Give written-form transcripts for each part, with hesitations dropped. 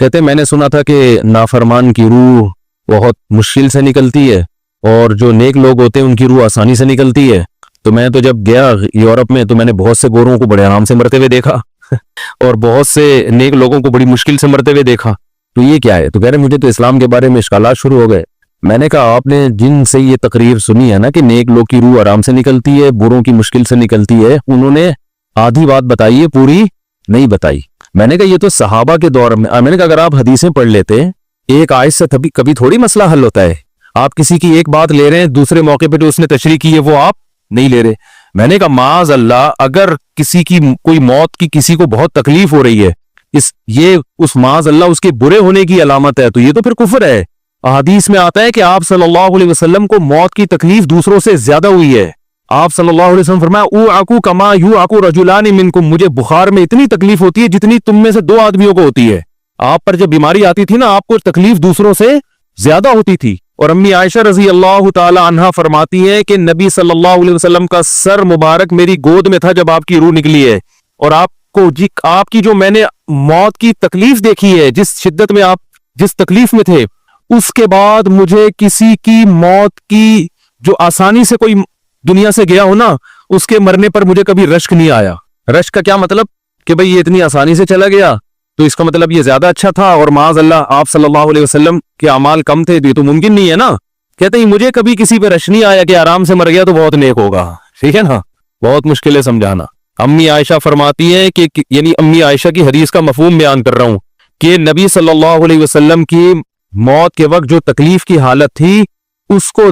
کہتے ہیں میں نے سنا تھا کہ نافرمان کی روح بہت مشکل سے نکلتی ہے اور جو نیک لوگ ہوتے ہیں ان کی روح آسانی سے نکلتی ہے. تو میں تو جب گیا یورپ میں تو میں نے بہت سے گوروں کو بڑے آرام سے مرتے ہوئے دیکھا اور بہت سے نیک لوگوں کو بڑی مشکل سے مرتے ہوئے دیکھا. تو یہ کیا ہے؟ تو کہہ رہے مجھے تو اسلام کے بارے میں اشکالات شروع ہو گئے. میں نے کہا آپ نے جن سے یہ تقریر سنی ہے نا کہ نیک لوگ کی روح آرام سے نکلتی ہے، بروں کی مشکل سے نکلتی ہے، انہوں نے آدھی بات بتائی ہے، پوری نہیں بتائی. میں نے کہا یہ تو صحابہ کے دور میں نے کہا اگر آپ حدیثیں پڑھ لیتے ایک آیت سے کبھی تھوڑی مسئلہ حل ہوتا ہے. آپ کسی کی ایک بات لے رہے ہیں، دوسرے موقع پہ جو اس نے تشریح کی ہے وہ آپ نہیں لے رہے. میں نے کہا معاذ اللہ، اگر کسی کی کوئی موت کی کسی کو بہت تکلیف ہو رہی ہے، اس معاذ اللہ اس کے برے ہونے کی علامت ہے، تو یہ تو پھر کفر ہے. حدیث میں آتا ہے کہ آپ صلی اللہ علیہ وسلم کو موت کی تکلیف دوسروں سے زیادہ ہوئی ہے. آپ صلی اللہ علیہ وسلم فرمایا اوعکو کما یوعکو رجلان منکم، مجھے بخار میں اتنی تکلیف ہوتی ہے جتنی تم میں سے 2 آدمیوں کو ہوتی ہے. آپ پر جب بیماری آتی تھی نا، آپ کو تکلیف دوسروں سے زیادہ ہوتی تھی. اور امی عائشہ رضی اللہ تعالی عنہا فرماتی ہیں کہ نبی صلی اللہ علیہ وسلم کا سر مبارک میری گود میں تھا جب آپ کی روح نکلی ہے، اور آپ کی جو میں نے موت کی تکلیف دیکھی ہے، جس شدت میں آپ جس تکلیف میں تھے، اس کے بعد مجھے کسی کی موت کی جو آسانی سے کوئی دنیا سے گیا ہو نا، اس کے مرنے پر مجھے کبھی رشک نہیں آیا. رشک کا کیا مطلب کہ بھئی یہ اتنی آسانی سے چلا گیا تو اس کا مطلب یہ زیادہ اچھا تھا، اور معاذ اللہ آپ صلی اللہ علیہ وسلم کے اعمال کم تھے، یہ تو ممکن نہیں ہے نا. کہتے ہیں مجھے کبھی کسی پہ رش نہیں آیا کہ آرام سے مر گیا تو بہت نیک ہوگا. ٹھیک ہے نا، بہت مشکل ہے سمجھانا. امی عائشہ فرماتی ہیں کہ یعنی امی عائشہ کی حدیث کا مفہوم بیان کر رہا ہوں کہ نبی صلی اللہ علیہ وسلم کی موت کے وقت جو تکلیف کی حالت تھی، اس کو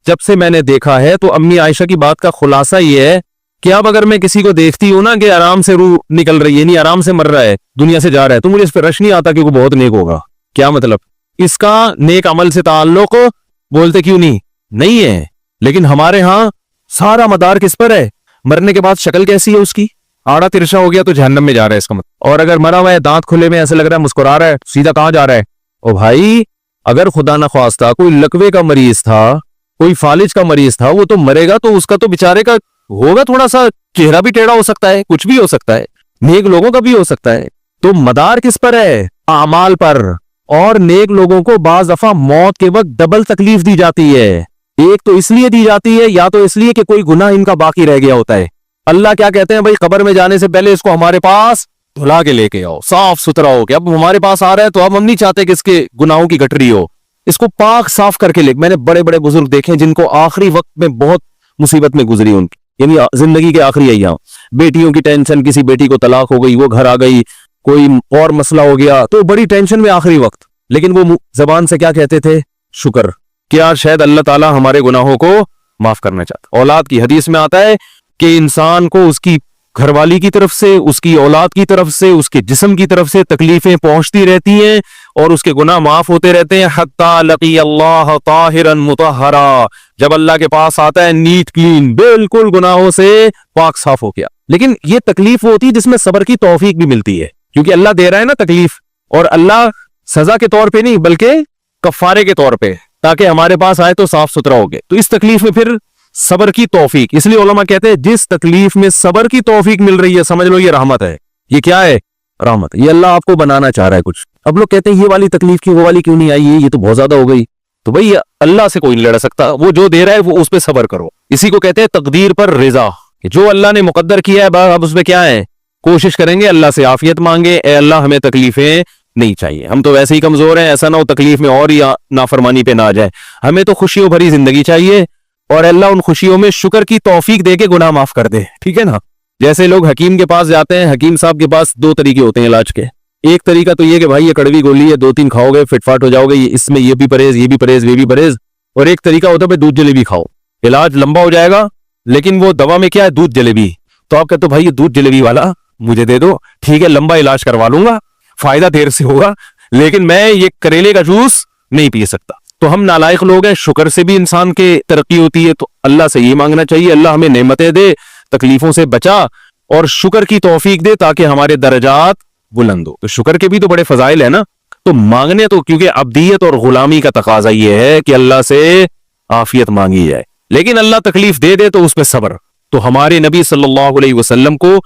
جب سے میں نے دیکھا ہے، تو امی عائشہ کی بات کا خلاصہ یہ ہے کہ اب اگر میں کسی کو دیکھتی ہوں نا کہ آرام سے روح نکل رہی ہے، یعنی آرام سے مر رہا ہے، دنیا سے جا رہا ہے، تو مجھے اس پہ رش نہیں آتا کہ وہ بہت نیک ہوگا. کیا مطلب؟ اس کا نیک عمل سے تعلق بولتے کیوں نہیں ہے. لیکن ہمارے ہاں سارا مدار کس پر ہے؟ مرنے کے بعد شکل کیسی ہے اس کی؟ آڑا ترشا ہو گیا تو جہنم میں جا رہا ہے اس کا مطلب. اور اگر مرا ہوا ہے، دانت کھلے میں، ایسے لگ رہا ہے مسکرا رہا ہے، سیدھا کہاں جا رہا ہے؟ او بھائی، اگر خدا نخواستہ کوئی لکوے کا مریض تھا، کوئی فالج کا مریض تھا، وہ تو مرے گا تو اس کا تو بیچارے کا ہوگا تھوڑا سا چہرہ بھی ٹیڑھا ہو سکتا ہے، کچھ بھی ہو سکتا ہے، نیک لوگوں کا بھی ہو سکتا ہے. تو مدار کس پر ہے؟ اعمال پر. اور نیک لوگوں کو بعض دفعہ موت کے وقت ڈبل تکلیف دی جاتی ہے. ایک تو اس لیے دی جاتی ہے، یا تو اس لیے کہ کوئی گناہ ان کا باقی رہ گیا ہوتا ہے. اللہ کیا کہتے ہیں؟ بھائی قبر میں جانے سے پہلے اس کو ہمارے پاس دھلا کے لے کے آؤ، صاف ستھرا ہو کے. اب ہمارے پاس آ رہا ہے تو اب ہم نہیں چاہتے کہ اس کے گناہوں کی گٹری ہو، اس کو پاک صاف کر کے لے. میں نے بڑے بڑے بزرگ دیکھے جن کو آخری وقت میں بہت مصیبت میں گزری ان کی، یعنی زندگی کے آخری ایام، بیٹیوں کی ٹینشن، کسی بیٹی کو طلاق ہو گئی، وہ گھر آ گئی، کوئی اور مسئلہ ہو گیا، تو بڑی ٹینشن میں آخری وقت. لیکن وہ زبان سے کیا کہتے تھے؟ شکر. کیا شاید اللہ تعالی ہمارے گناہوں کو معاف کرنا چاہتا. اولاد کی حدیث میں آتا ہے کہ انسان کو اس کی گھر والی کی طرف سے، اس کی اولاد کی طرف سے، اس کے جسم کی طرف سے تکلیفیں پہنچتی رہتی ہیں اور اس کے گناہ معاف ہوتے رہتے ہیں حتی لقی اللہ طاہرا مطہرا. جب اللہ کے پاس آتا ہے نیٹ کلین، بالکل گناہوں سے پاک صاف ہو گیا. لیکن یہ تکلیف ہوتی ہے جس میں صبر کی توفیق بھی ملتی ہے، کیونکہ اللہ دے رہا ہے نا تکلیف، اور اللہ سزا کے طور پہ نہیں بلکہ کفارے کے طور پہ، تاکہ ہمارے پاس آئے تو صاف ستھرا ہو گئے. تو اس تکلیف میں پھر صبر کی توفیق، اس لیے علماء کہتے ہیں جس تکلیف میں صبر کی توفیق مل رہی ہے سمجھ لو یہ رحمت ہے. یہ کیا ہے؟ رحمت. یہ اللہ آپ کو بنانا چاہ رہا ہے کچھ. اب لوگ کہتے ہیں یہ والی تکلیف کی وہ والی کیوں نہیں آئی، یہ تو بہت زیادہ ہو گئی. تو بھئی اللہ سے کوئی نہیں لڑ سکتا، وہ جو دے رہا ہے وہ اس پہ صبر کرو. اسی کو کہتے ہیں تقدیر پر رضا، کہ جو اللہ نے مقدر کیا ہے اب اس پہ کیا ہے؟ کوشش کریں گے اللہ سے عافیت مانگے. اے اللہ ہمیں تکلیفیں نہیں چاہیے، ہم تو ویسے ہی کمزور ہیں، ایسا نہ ہو تکلیف میں اور ہی نافرمانی پہ نہ آ جائے. ہمیں تو خوشیوں بھری زندگی چاہیے، اور اللہ ان خوشیوں میں شکر کی توفیق دے کے گناہ معاف کر دے. ٹھیک ہے نا؟ جیسے لوگ حکیم کے پاس جاتے ہیں، حکیم صاحب کے پاس 2 طریقے ہوتے ہیں علاج کے. ایک طریقہ تو یہ کہ بھائی یہ کڑوی گولی ہے، 2-3 کھاؤ گے فٹ فاٹ ہو جاؤ گے، اس میں یہ بھی پرہیز، یہ بھی پرہیز، یہ بھی پرہیز. اور ایک طریقہ ہوتا ہے بھائی دودھ جلیبی کھاؤ، علاج لمبا ہو جائے گا، لیکن وہ دوا میں کیا ہے؟ دودھ جلیبی. تو آپ کہتے ہو بھائی یہ دودھ جلیبی والا مجھے دے دو، ٹھیک ہے لمبا علاج کروا لوں گا، فائدہ دیر سے ہوگا، لیکن میں یہ کریلے کا جوس نہیں پی سکتا. تو ہم نالائق لوگ ہیں. شکر سے بھی انسان کے ترقی ہوتی ہے، تو اللہ سے یہ مانگنا چاہیے اللہ ہمیں نعمتیں دے، تکلیفوں سے بچا، اور شکر کی توفیق دے تاکہ ہمارے درجات بلند ہو. تو شکر کے بھی تو بڑے فضائل ہیں نا. تو مانگنے تو کیونکہ عبدیت اور غلامی کا تقاضا یہ ہے کہ اللہ سے عافیت مانگی جائے، لیکن اللہ تکلیف دے دے تو اس پہ صبر. تو ہمارے نبی صلی اللہ علیہ وسلم کو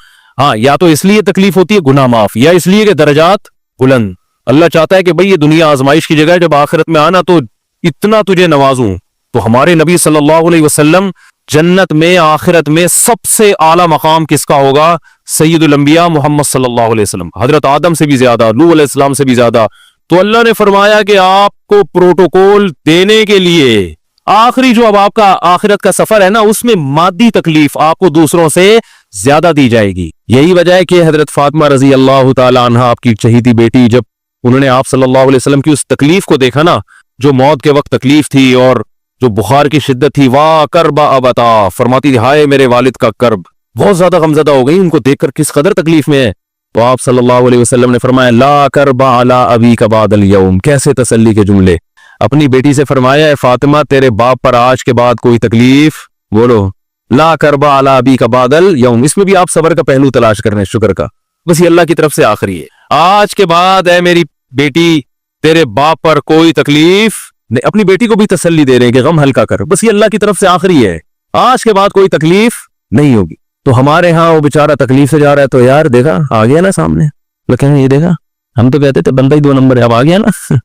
یا تو اس لیے تکلیف ہوتی ہے گناہ معاف، یا اس لیے کہ درجات بلند. اللہ چاہتا ہے کہ بھئی یہ دنیا آزمائش کی جگہ ہے, جب آخرت میں آنا تو اتنا تجھے نوازوں. تو ہمارے نبی صلی اللہ علیہ وسلم جنت میں آخرت میں سب سے اعلیٰ مقام کس کا ہوگا؟ سید الانبیاء محمد صلی اللہ علیہ وسلم, حضرت آدم سے بھی زیادہ, نوح علیہ السلام سے بھی زیادہ. تو اللہ نے فرمایا کہ آپ کو پروٹوکول دینے کے لیے آخری جو اب آپ کا آخرت کا سفر ہے نا, اس میں مادی تکلیف آپ کو دوسروں سے زیادہ دی جائے گی. یہی وجہ ہے کہ حضرت فاطمہ رضی اللہ تعالی عنہ, آپ کی چہیتی بیٹی, جب انہوں نے آپ صلی اللہ علیہ وسلم کی اس تکلیف کو دیکھا نا, جو موت کے وقت تکلیف تھی اور جو بخار کی شدت تھی, واہ کربا ابتا, فرماتی تھی ہائے میرے والد کا کرب. بہت زیادہ غمزدہ ہو گئی ان کو دیکھ کر کس قدر تکلیف میں ہے. تو آپ صلی اللہ علیہ وسلم نے فرمایا لا کربا علی ابیک بعد اليوم. کیسے تسلی کے جملے. اپنی بیٹی سے فرمایا ہے فاطمہ تیرے باپ پر آج کے بعد کوئی تکلیف, بولو لا کربا علی ابیک بعد اليوم. اس میں بھی آپ صبر کا پہلو تلاش کر رہے ہیں, شکر کا. بس یہ اللہ کی طرف سے آخری ہے. آج کے بعد اے میری بیٹی تیرے باپ پر کوئی تکلیف نہیں. اپنی بیٹی کو بھی تسلی دے رہے ہیں کہ غم ہلکا کر, بس یہ اللہ کی طرف سے آخری ہے, آج کے بعد کوئی تکلیف نہیں ہوگی. تو ہمارے ہاں وہ بیچارہ تکلیف سے جا رہا ہے, تو یار دیکھا آ گیا نا سامنے, لیکن یہ دیکھا ہم تو کہتے تھے بندہ ہی 2 نمبر ہے, اب آ گیا نا.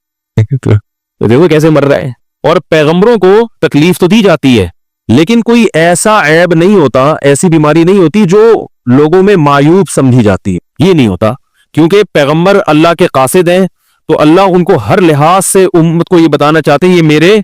تو دیکھو کیسے مر رہا ہے. اور پیغمبروں کو تکلیف تو دی جاتی ہے, لیکن کوئی ایسا عیب نہیں ہوتا, ایسی بیماری نہیں ہوتی جو لوگوں میں معیوب سمجھی جاتی ہے. یہ نہیں ہوتا, کیونکہ پیغمبر اللہ کے قاصد ہیں, تو اللہ ان کو ہر لحاظ سے امت کو یہ بتانا چاہتے ہیں یہ میرے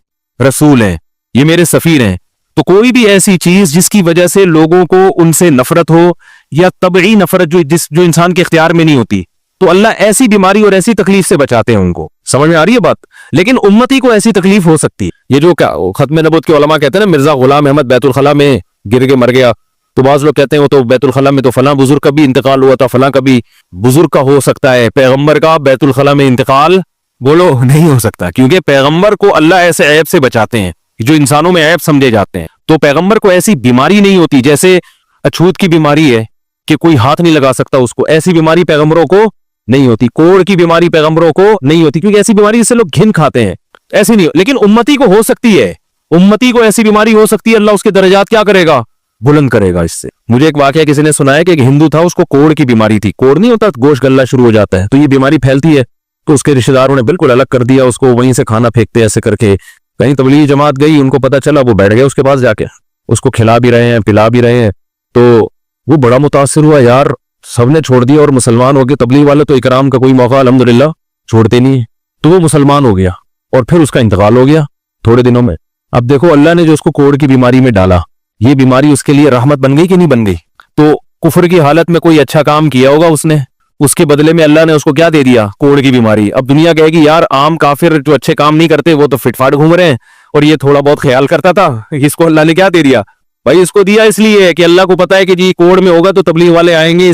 رسول ہیں, یہ میرے سفیر ہیں. تو کوئی بھی ایسی چیز جس کی وجہ سے لوگوں کو ان سے نفرت ہو, یا طبعی نفرت جو انسان کے اختیار میں نہیں ہوتی, تو اللہ ایسی بیماری اور ایسی تکلیف سے بچاتے ہیں ان کو. سمجھ میں آ رہی ہے بات؟ لیکن امتی کو ایسی تکلیف ہو سکتی ہے. یہ جو ختم نبوت کے علماء کہتے ہیں نا, مرزا غلام احمد بیت الخلا میں گر کے مر گیا, تو بعض لوگ کہتے ہیں وہ تو بیت الخلا میں تو فلاں بزرگ کا بھی انتقال ہوا تھا, فلاں کا بھی بزرگ کا ہو سکتا ہے, پیغمبر کا بیت الخلا میں انتقال بولو نہیں ہو سکتا, کیونکہ پیغمبر کو اللہ ایسے عیب سے بچاتے ہیں جو انسانوں میں عیب سمجھے جاتے ہیں. تو پیغمبر کو ایسی بیماری نہیں ہوتی, جیسے اچھوت کی بیماری ہے کہ کوئی ہاتھ نہیں لگا سکتا اس کو, ایسی بیماری پیغمبروں کو نہیں ہوتی. کوڑ کی بیماری پیغمبروں کو نہیں ہوتی, کیونکہ ایسی بیماری جس سے لوگ گھن کھاتے ہیں, ایسی نہیں. لیکن امتی کو ہو سکتی ہے, امتی کو ایسی بیماری ہو سکتی ہے, اللہ اس کے درجات کیا کرے گا؟ بلند کرے گا اس سے. مجھے ایک واقعہ کسی نے سنایا کہ ایک ہندو تھا, اس کو کوڑ کی بیماری تھی. کوڑ نہیں ہوتا, گوشت گلنا شروع ہو جاتا ہے, تو یہ بیماری پھیلتی ہے. تو اس کے رشتہ داروں نے بالکل الگ کر دیا اس کو, وہیں سے کھانا پھینکتے ایسے کر کے. کہیں تبلیغی جماعت گئی, ان کو پتا چلا, وہ بیٹھ گئے اس کے پاس جا کے, اس کو کھلا بھی رہے ہیں پلا بھی رہے ہیں. تو وہ بڑا متاثر ہوا, یار سب نے چھوڑ دیا اور مسلمان ہو گئے. تبلیغ والے تو اکرام کا کوئی موقع الحمدللہ چھوڑتے نہیں ہیں. تو وہ مسلمان ہو گیا اور پھر اس کا انتقال ہو گیا تھوڑے دنوں میں. اب دیکھو اللہ نے جو اس کو کوڑ کی بیماری میں ڈالا, یہ بیماری اس کے لیے رحمت بن گئی کہ نہیں بن گئی؟ تو کفر کی حالت میں کوئی اچھا کام کیا ہوگا اس نے, اس کے بدلے میں اللہ نے اس کو کیا دے دیا؟ کوڑ کی بیماری. اب دنیا کہے گی یار عام کافر جو اچھے کام نہیں کرتے وہ تو فٹ فاٹ گھوم رہے ہیں, اور یہ تھوڑا بہت خیال کرتا تھا, اس کو اللہ نے کیا دے دیا؟ بھائی اس کو دیا اس لیے کہ اللہ کو پتا ہے کہ جی کوڑ میں ہوگا تو تبلیغ والے آئیں گے,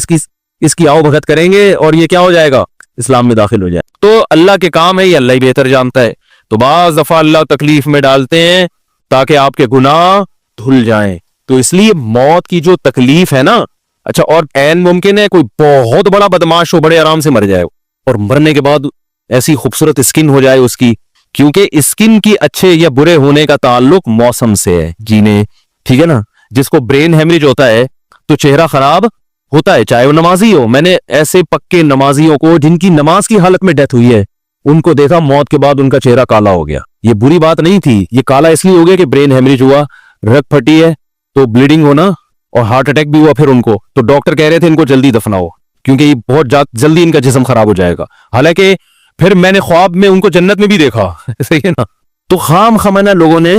اس کی آؤ بھگت کریں گے, اور یہ کیا ہو جائے گا؟ اسلام میں داخل ہو جائے. تو اللہ کے کام ہے, یہ اللہ ہی بہتر جانتا ہے. تو بعض دفعہ اللہ تکلیف میں ڈالتے ہیں تاکہ آپ کے گناہ دھل جائیں. تو اس لیے موت کی جو تکلیف ہے نا, اچھا اور عین ممکن ہے کوئی بہت بڑا بدماش ہو, بڑے آرام سے مر جائے, اور مرنے کے بعد ایسی خوبصورت اسکن ہو جائے اس کی, کیونکہ اسکن کی اچھے یا برے ہونے کا تعلق موسم سے ہے, جینے, ٹھیک ہے نا. جس کو برین ہیمریج ہوتا ہے تو چہرہ خراب ہوتا ہے, چاہے وہ نمازی ہو. میں نے ایسے پکے نمازیوں کو جن کی نماز کی حالت میں ڈیتھ ہوئی ہے, ان کو دیکھا موت کے بعد ان کا چہرہ کالا ہو گیا. یہ بری بات نہیں تھی, یہ کالا اس لیے ہو گیا کہ برین ہیمریج ہوا, رگ پھٹی ہے تو بلیڈنگ ہونا, اور ہارٹ اٹیک بھی ہوا پھر ان کو. تو ڈاکٹر کہہ رہے تھے ان کو جلدی دفناؤ کیونکہ یہ بہت جلدی ان کا جسم خراب ہو جائے گا. حالانکہ پھر میں نے خواب میں ان کو جنت میں بھی دیکھا, صحیح ہے نا. تو خام خمانہ لوگوں نے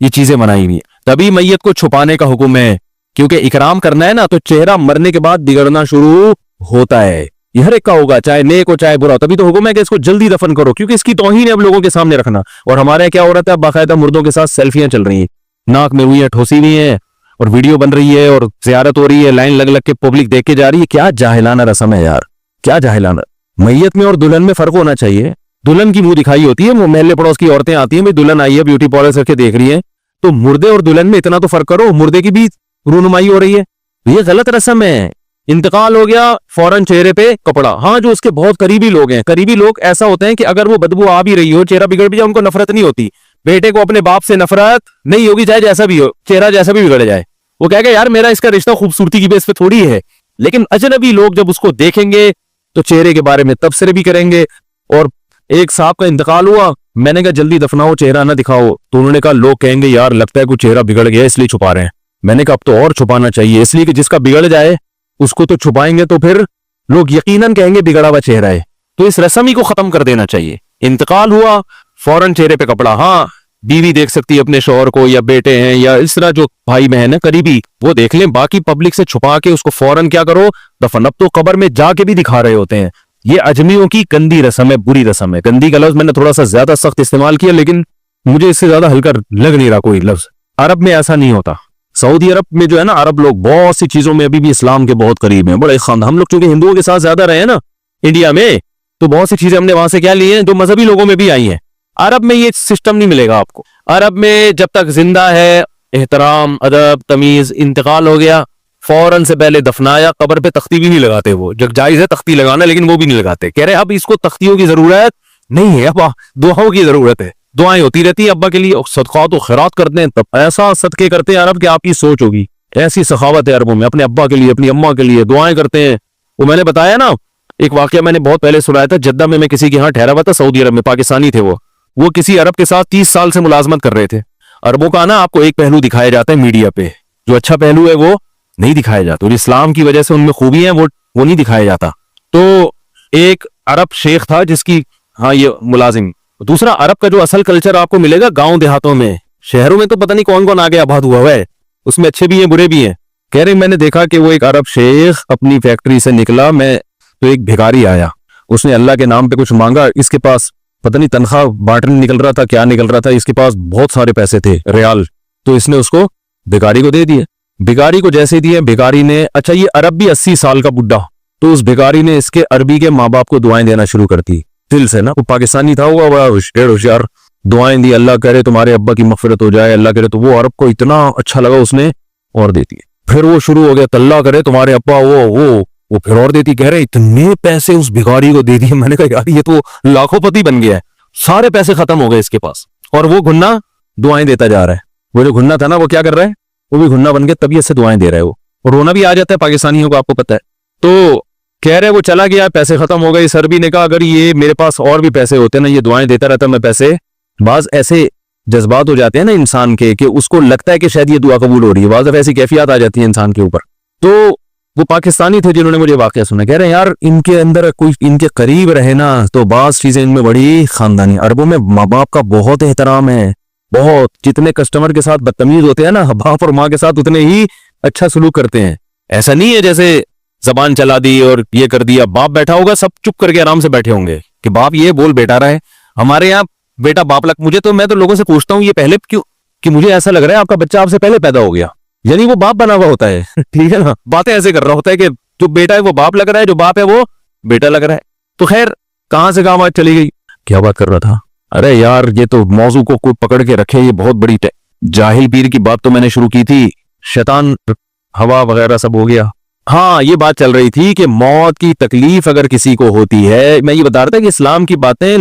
یہ چیزیں بنائی ہوئی ہیں. تبھی میت کو چھپانے کا حکم ہے, کیونکہ اکرام کرنا ہے نا, تو چہرہ مرنے کے بعد بگڑنا شروع ہوتا ہے. یہ ہر ایک کا ہوگا, چاہے نیک ہو چاہے برا ہو. تبھی تو حکم ہے کہ اس کو جلدی دفن کرو, کیونکہ اس کی توہین ہے اب لوگوں کے سامنے رکھنا. اور ہمارے کیا ہو رہا ہے, اب باقاعدہ مردوں کے ساتھ سیلفیاں چل رہی ہیں, ناک میں ہوئی ہیں, ٹھوسی ہوئی ہیں, اور ویڈیو بن رہی ہے, اور زیارت ہو رہی ہے, لائن لگ لگ کے پبلک دیکھ کے جا رہی ہے. کیا جاہلانہ رسم ہے یار, کیا جاہلانہ. میت میں اور دلہن میں فرق ہونا چاہیے. دلہن کی منہ دکھائی ہوتی ہے, وہ محلے پڑوس کی عورتیں آتی ہیں, بھائی دلہن آئی ہے بیوٹی پارلر کر کے دیکھ رہی ہیں, تو مردے اور دلہن میں اتنا تو فرق کرو, مردے کی بھی رونمائی ہو رہی ہے. یہ غلط رسم ہے. انتقال ہو گیا فوراً چہرے پہ کپڑا. ہاں جو اس کے بہت قریبی لوگ ہیں, قریبی لوگ ایسا ہوتے ہیں کہ اگر وہ بدبو آ بھی رہی ہو, چہرہ بگڑ بھی جائے, ان کو نفرت نہیں ہوتی. بیٹے کو اپنے باپ سے نفرت نہیں ہوگی, چاہے جیسا بھی ہو, چہرہ جیسا بھی بگڑ جائے. وہ کہے گا یار میرا اس کا رشتہ خوبصورتی کی بیس پہ تھوڑی ہے. لیکن اجنبی لوگ جب اس کو دیکھیں گے تو چہرے کے بارے میں تبصرے بھی کریں گے, اور ایک صاحب کا انتقال ہوا, میں نے کہا جلدی دفناؤ, چہرہ نہ دکھاؤ. تو انہوں نے کہا لوگ کہیں گے یار لگتا ہے کوئی چہرہ بگڑ گیا اس لیے چھپا رہے ہیں. میں نے کہا اب تو اور چھپانا چاہیے, اس لیے کہ جس کا بگڑ جائے اس کو تو چھپائیں گے تو پھر لوگ یقیناً کہیں گے بگڑا ہوا چہرہ ہے. تو اس رسم ہی کو ختم کر دینا چاہیے. انتقال ہوا فوراً چہرے پہ کپڑا, ہاں بیوی دیکھ سکتی ہے اپنے شوہر کو, یا بیٹے ہیں یا اس طرح جو بھائی بہن ہیں قریبی وہ دیکھ لیں, باقی پبلک سے چھپا کے اس کو فوراً کیا کرو دفن. اب تو قبر میں جا کے بھی دکھا رہے ہوتے ہیں. یہ اجمیوں کی گندی رسم ہے, بری رسم ہے. گندی کا لفظ میں نے تھوڑا سا زیادہ سخت استعمال کیا, لیکن مجھے اس سے زیادہ ہلکا لگ نہیں رہا کوئی لفظ. عرب میں ایسا نہیں ہوتا. سعودی عرب میں جو ہے نا عرب لوگ بہت سی چیزوں میں ابھی بھی اسلام کے بہت قریب ہیں, بڑے خاندان. ہم لوگ چونکہ ہندوؤں کے ساتھ زیادہ رہے ہیں نا انڈیا میں, تو بہت سی چیزیں ہم نے وہاں سے کیا لی ہیں جو مذہبی لوگوں میں بھی آئی ہیں. عرب میں یہ سسٹم نہیں ملے گا آپ کو. عرب میں جب تک زندہ ہے احترام, ادب, تمیز. انتقال ہو گیا فوراً سے پہلے دفنایا, قبر پہ تختی بھی نہیں لگاتے. وہ جب جائز ہے تختی لگانا لیکن وہ بھی نہیں لگاتے. کہہ رہے اب اس کو تختیوں کی ضرورت نہیں ہے, اب دعاؤں کی ضرورت ہے. دعائیں ہوتی رہتی ہیں ابا کے لیے, صدقات و خیرات کرتے ہیں. تب ایسا صدقے کرتے ہیں عرب کہ آپ کی سوچ ہوگی. ایسی سخاوت ہے عربوں میں, اپنے ابا کے لیے اپنی اماں کے لیے دعائیں کرتے ہیں. وہ میں نے بتایا نا ایک واقعہ میں نے بہت پہلے سنایا تھا, جدہ میں کسی کے ہاں ٹھہرا ہوا تھا سعودی عرب میں, پاکستانی تھے وہ کسی عرب کے ساتھ 30 سال سے ملازمت کر رہے تھے. عربوں کا نا آپ کو ایک پہلو دکھایا جاتا ہے میڈیا پہ, جو اچھا پہلو ہے وہ نہیں دکھایا جاتا, اور اسلام کی وجہ سے ان میں خوبی ہیں وہ نہیں دکھایا جاتا. تو ایک عرب شیخ تھا جس کی ہاں یہ ملازم. دوسرا عرب کا جو اصل کلچر آپ کو ملے گا گاؤں دیہاتوں میں, شہروں میں تو پتہ نہیں کون کون آگے آباد ہوا ہے, اس میں اچھے بھی ہیں برے بھی ہیں. کہہ رہے میں نے دیکھا کہ وہ ایک عرب شیخ اپنی فیکٹری سے نکلا, میں تو ایک بھیکاری آیا, اس نے اللہ کے نام پہ کچھ مانگا. اس کے پاس پتہ نہیں تنخواہ بانٹنے نکل رہا تھا کیا نکل رہا تھا, اس کے پاس بہت سارے پیسے تھے ریال, تو اس نے اس کو بھیکاری کو دے دیے. بھیکاری کو جیسے دیے بھیکاری نے, اچھا یہ عرب بھی 80 سال کا بڈھا, تو اس بھیکاری نے اس کے عربی کے ماں باپ کو دعائیں دینا شروع کر دی دل سے نا. وہ پاکستانی تھا, وہ بڑا ہوشیار, دعائیں دی اللہ کرے تمہارے ابا کی مغفرت ہو جائے, اللہ کرے. تو وہ عرب کو اتنا اچھا لگا اس نے اور دے دیے. پھر وہ شروع ہو گیا اللہ کرے تمہارے ابا وہ پھر اور دیتی. کہہ رہے اتنے پیسے اس بھیکاری کو دے دیے. میں نے کہا یار یہ تو لاکھوں پتی بن گیا ہے, سارے پیسے ختم ہو گئے اس کے پاس, اور وہ گھنا دعائیں دیتا جا رہا ہے. وہ جو گھنا تھا نا وہ کیا کر رہا ہے, وہ بھی گھنا بن کے طبیعت سے دعائیں دے رہا ہے وہ, اور رونا بھی آ جاتا ہے پاکستانیوں کو, آپ کو پتہ ہے. تو کہہ رہے وہ چلا گیا, پیسے ختم ہو گئے. اس عربی نے کہا اگر یہ میرے پاس اور بھی پیسے ہوتے نا, یہ دعائیں دیتا رہتا میں پیسے. بعض ایسے جذبات ہو جاتے ہیں نا انسان کے کہ اس کو لگتا ہے کہ شاید یہ دعا قبول ہو رہی ہے, بعض ایسی کیفیات آ جاتی ہیں انسان کے اوپر. تو وہ پاکستانی تھے جنہوں نے مجھے واقعہ سنا, کہہ رہے ہیں یار ان کے اندر کوئی ان کے قریب رہے نا تو بعض چیزیں ان میں بڑی خاندانی. عربوں میں ماں باپ کا بہت احترام ہے, بہت. جتنے کسٹمر کے ساتھ بدتمیز ہوتے ہیں نا, باپ اور ماں کے ساتھ اتنے ہی اچھا سلوک کرتے ہیں. ایسا نہیں ہے جیسے زبان چلا دی اور یہ کر دیا. باپ بیٹھا ہوگا سب چپ کر کے آرام سے بیٹھے ہوں گے کہ باپ یہ بول بیٹا رہا ہے. ہمارے یہاں بیٹا باپ لگ, میں تو لوگوں سے پوچھتا ہوں یہ پہلے کیوں, کہ مجھے ایسا لگ رہا ہے آپ کا بچہ آپ سے پہلے پیدا ہو گیا, یعنی وہ باپ بنا ہوا ہوتا ہے. ٹھیک ہے نا, باتیں ایسے کر رہا ہوتا ہے کہ جو بیٹا ہے وہ باپ لگ رہا ہے, جو باپ ہے وہ بیٹا لگ رہا ہے. تو خیر کہاں سے کہاں بات چلی گئی, کیا بات کر رہا تھا. ارے یار یہ تو موضوع کو کوئی پکڑ کے رکھے, یہ بہت بڑی جاہل پیر کی بات تو میں نے شروع کی تھی, شیطان ہوا وغیرہ سب ہو گیا. ہاں یہ بات چل رہی تھی کہ موت کی تکلیف اگر کسی کو ہوتی ہے, میں یہ بتا رہا تھا کہ اسلام کی باتیں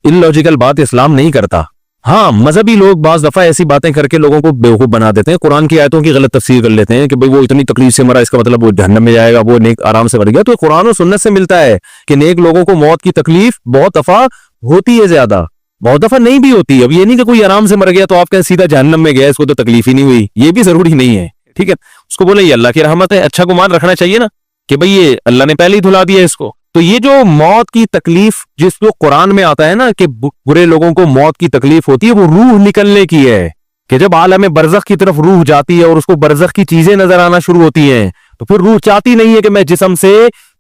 illogical بات اسلام نہیں کرتا. ہاں مذہبی لوگ بعض دفعہ ایسی باتیں کر کے لوگوں کو بیوقوف بنا دیتے ہیں, قرآن کی آیتوں کی غلط تفسیر کر لیتے ہیں کہ بھئی وہ اتنی تکلیف سے مرا اس کا مطلب وہ جہنم میں جائے گا, وہ نیک آرام سے مر گیا. تو قرآن و سنت سے ملتا ہے کہ نیک لوگوں کو موت کی تکلیف بہت دفعہ ہوتی ہے, زیادہ بہت دفعہ نہیں بھی ہوتی. اب یہ نہیں کہ کوئی آرام سے مر گیا تو آپ کہیں سیدھا جہنم میں گیا, اس کو تو تکلیف ہی نہیں ہوئی, یہ بھی ضروری نہیں ہے. ٹھیک ہے, اس کو بولے یہ اللہ کی رحمت ہے, اچھا گمان رکھنا چاہیے نا کہ بھئی یہ اللہ نے پہلے ہی دھلا دیا اس کو. تو یہ جو موت کی تکلیف جس کو قرآن میں آتا ہے نا کہ برے لوگوں کو موت کی تکلیف ہوتی ہے, وہ روح نکلنے کی ہے. کہ جب عالم برزخ کی طرف روح جاتی ہے اور اس کو برزخ کی چیزیں نظر آنا شروع ہوتی ہیں, تو پھر روح چاہتی نہیں ہے کہ میں جسم سے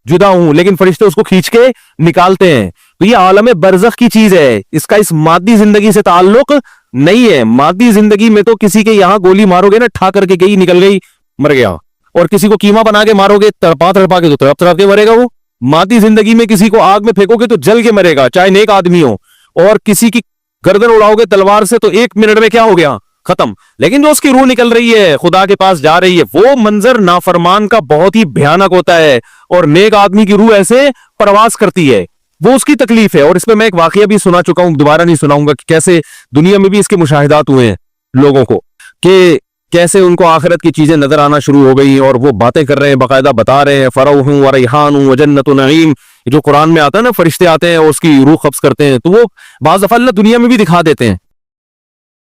جدا ہوں, لیکن فرشتے اس کو کھینچ کے نکالتے ہیں. تو یہ عالم برزخ کی چیز ہے, اس کا اس مادی زندگی سے تعلق نہیں ہے. مادی زندگی میں تو کسی کے یہاں گولی مارو گے نا, ٹھا کر کے گئی نکل گئی مر گیا, اور کسی کو کیما بنا کے مارو گے تڑپا تڑپا کے تو تڑپ تڑپ کے مرے گا. وہ مادی زندگی میں کسی کو آگ میں پھینکو گے تو جل کے مرے گا, چاہے نیک آدمی ہو, اور کسی کی گردن اڑاؤ گے تلوار سے تو 1 منٹ میں کیا ہو گیا, ختم. لیکن جو اس کی روح نکل رہی ہے, خدا کے پاس جا رہی ہے, وہ منظر نافرمان کا بہت ہی بھیانک ہوتا ہے, اور نیک آدمی کی روح ایسے پرواز کرتی ہے, وہ اس کی تکلیف ہے. اور اس پہ میں ایک واقعہ بھی سنا چکا ہوں, دوبارہ نہیں سناؤں گا, کہ کیسے دنیا میں بھی اس کے مشاہدات ہوئے ہیں لوگوں کو, کہ کیسے ان کو آخرت کی چیزیں نظر آنا شروع ہو گئی, اور وہ باتیں کر رہے ہیں, باقاعدہ بتا رہے ہیں فروح و ریحان و جنت و نعیم, جو قرآن میں آتا ہے نا فرشتے آتے ہیں اور اس کی روح قبض کرتے ہیں, تو وہ بعض دفعہ اللہ دنیا میں بھی دکھا دیتے ہیں